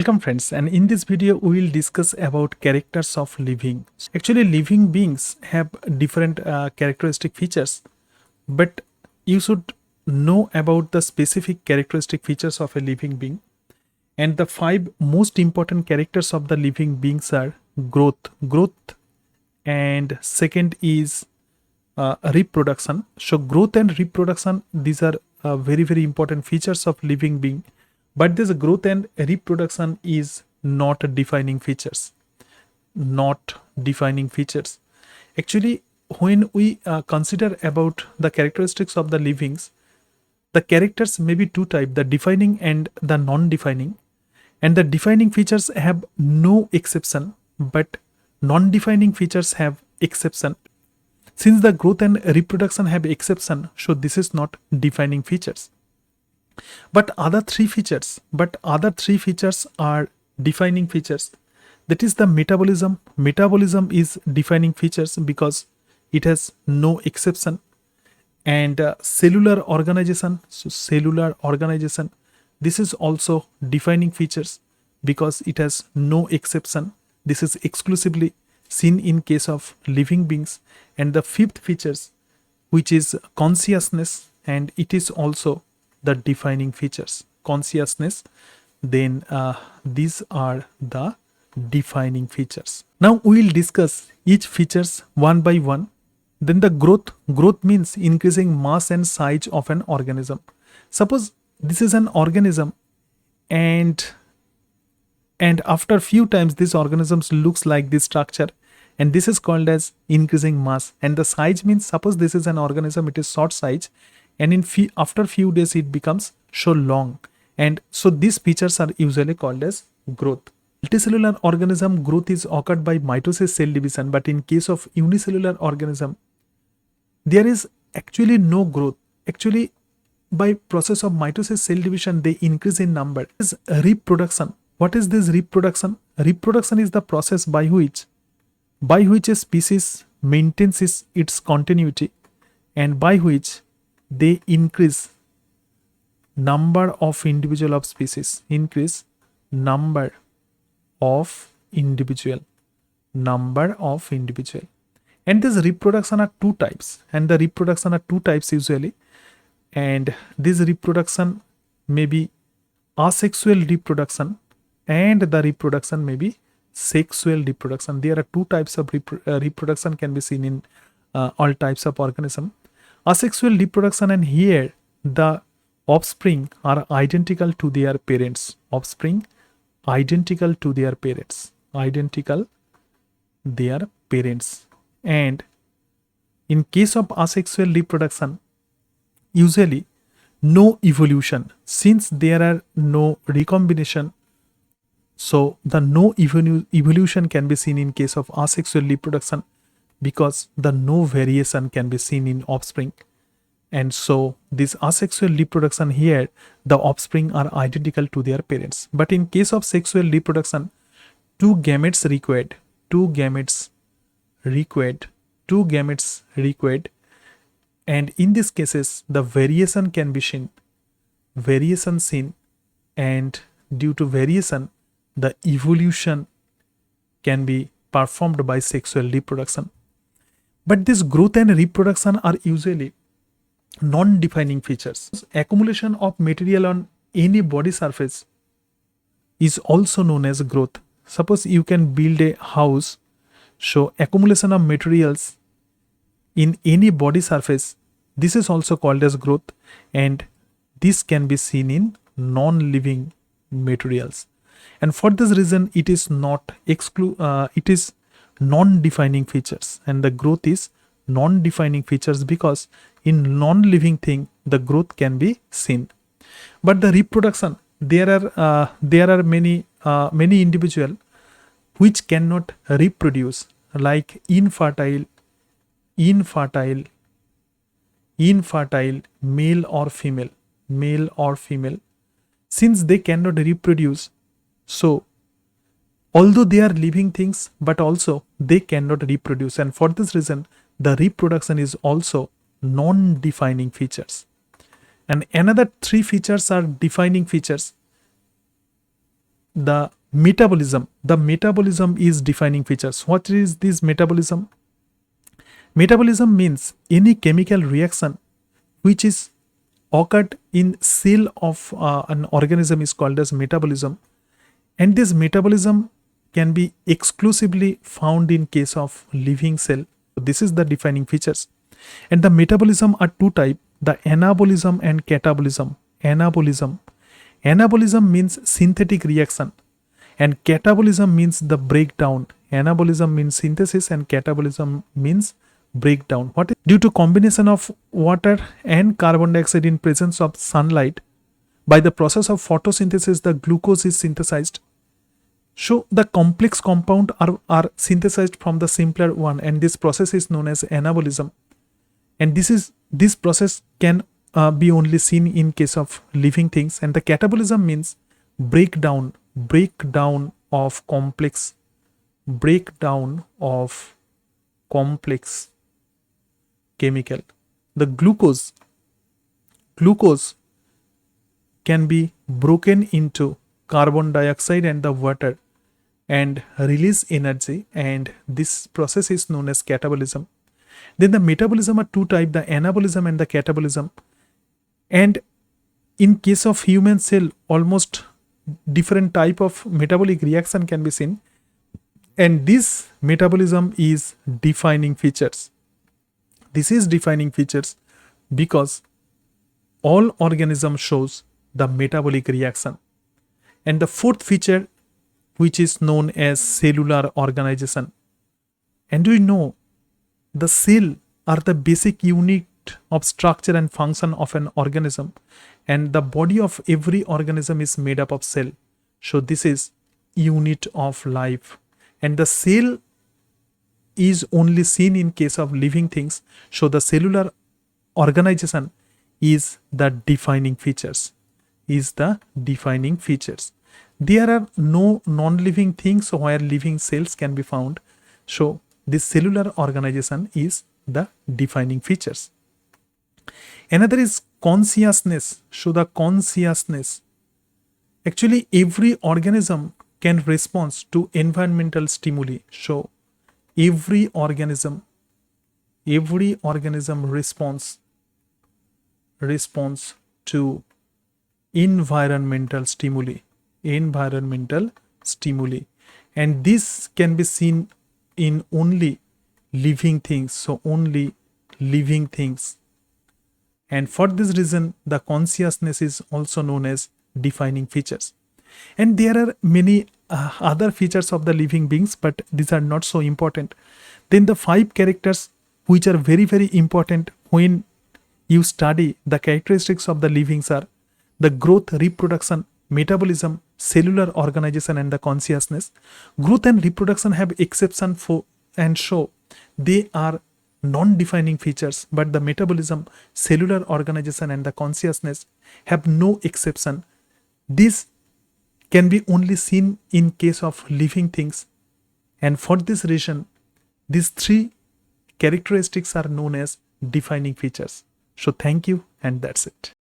Welcome friends, and in this video we will discuss about characters of living. Actually, living beings have different characteristic features, but you should know about the specific characteristic features of a living being. And the five most important characters of the living beings are growth, and second is reproduction. So growth and reproduction, these are very important features of living being, but this growth and reproduction is not defining features. Actually, when we consider about the characteristics of the livings, the characters may be two types, the defining and the non-defining. And the defining features have no exception, but non-defining features have exception. Since the growth and reproduction have exception, so this is not defining features. But other three features are defining features. That is the metabolism. Metabolism is defining features because it has no exception. And cellular organization. So cellular organization, this is also defining features because it has no exception. This is exclusively seen in case of living beings. And the fifth features, which is consciousness, and it is also the defining features. Consciousness, then these are the defining features. Now we will discuss each features one by one. Then the growth means increasing mass and size of an organism. Suppose this is an organism, and after few times this organism looks like this structure, and this is called as increasing mass. And the size means, suppose this is an organism, it is short size, and after few days it becomes so long, and so these features are usually called as growth. Multicellular organism, growth is occurred by mitosis, cell division, but in case of unicellular organism there is actually no growth. Actually, by process of mitosis, cell division, they increase in number. This is reproduction. What is this reproduction? Reproduction is the process by which a species maintains its continuity, and by which they increase number of individual of species, and this reproduction are two types, usually, and this reproduction may be asexual reproduction, and the reproduction may be sexual reproduction. There are two types of reproduction can be seen in all types of organism. Asexual reproduction, and here the offspring are identical to their parents. And in case of asexual reproduction, usually no evolution, since there are no recombination. So the no evolution can be seen in case of asexual reproduction because the no variation can be seen in offspring. And so this asexual reproduction, here the offspring are identical to their parents. But in case of sexual reproduction, two gametes required, and in these cases the variation can be seen, and due to variation the evolution can be performed by sexual reproduction. But this growth and reproduction are usually non-defining features. Accumulation of material on any body surface is also known as growth. Suppose you can build a house, so accumulation of materials in any body surface, this is also called as growth, and this can be seen in non-living materials. And for this reason it is it is non-defining features, and the growth is non-defining features because in non-living thing the growth can be seen. But the reproduction, there are many individual which cannot reproduce, like infertile male or female. Since they cannot reproduce, so although they are living things, but also they cannot reproduce, and for this reason the reproduction is also non-defining features. And another three features are defining features. the metabolism. The metabolism is defining features. What is this metabolism? Metabolism means any chemical reaction which is occurred in cell of an organism is called as metabolism, and this metabolism can be exclusively found in case of living cell. This is the defining features. And the metabolism are two type, the anabolism and catabolism. Anabolism means synthetic reaction, and catabolism means the breakdown. Anabolism means synthesis and catabolism means breakdown. What is due to combination of water and carbon dioxide in presence of sunlight, by the process of photosynthesis the glucose is synthesized. So the complex compound are synthesized from the simpler one, and this process is known as anabolism. And this process can be only seen in case of living things. And the catabolism means breakdown of complex chemical. The glucose can be broken into carbon dioxide and the water and release energy, and this process is known as catabolism. Then the metabolism are two types, the anabolism and the catabolism. And in case of human cell, almost different type of metabolic reaction can be seen, and this metabolism is defining features. This is defining features because all organism shows the metabolic reaction. And the fourth feature, which is known as cellular organization. And we know the cell are the basic unit of structure and function of an organism, and the body of every organism is made up of cell. So this is unit of life, and the cell is only seen in case of living things. So the cellular organization is the defining features. There are no non-living things where living cells can be found. So this cellular organization is the defining features. Another is consciousness. So the consciousness. Actually, every organism can respond to environmental stimuli. So every organism responds to environmental stimuli, and this can be seen in only living things. So only living things, and for this reason the consciousness is also known as defining features. And there are many other features of the living beings, but these are not so important. Then the 5 characters which are very, very important when you study the characteristics of the livings are the growth, reproduction, metabolism, cellular organization, and the consciousness. Growth and reproduction have exception for and show they are non-defining features, but the metabolism, cellular organization, and the consciousness have no exception. This can be only seen in case of living things, and for this reason these 3 characteristics are known as defining features. So thank you, and that's it.